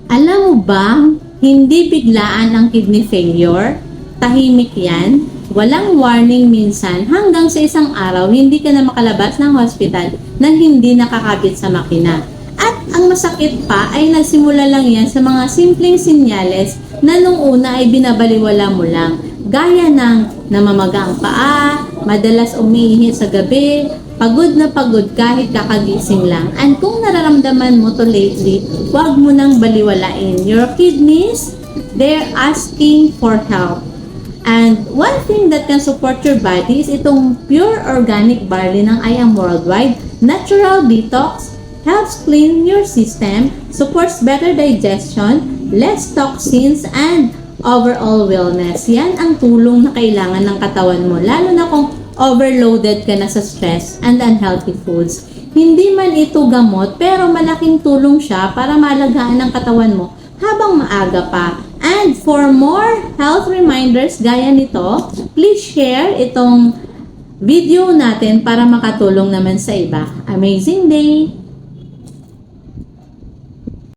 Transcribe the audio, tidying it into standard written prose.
Alam mo ba, hindi biglaan ang kidney failure? Tahimik yan. Walang warning minsan hanggang sa isang araw hindi ka na makalabas ng hospital nang hindi nakakabit sa makina. At ang masakit pa ay nagsimula lang yan sa mga simpleng sinyales na nung una ay binabaliwala mo lang. Gaya ng namamaga ang paa, madalas umiihi sa gabi, pagod na pagod kahit kakagising lang. And kung nararamdaman mo to lately, huwag mo nang baliwalain. Your kidneys, they're asking for help. And one thing that can support your body is itong pure organic barley ng I Am Worldwide. Natural detox, helps clean your system, supports better digestion, less toxins, and overall wellness. Yan ang tulong na kailangan ng katawan mo, lalo na kung overloaded ka na sa stress and unhealthy foods. Hindi man ito gamot, pero malaking tulong siya para malagaan ang katawan mo habang maaga pa. And for more health reminders gaya nito, please share itong video natin para makatulong naman sa iba. Amazing day!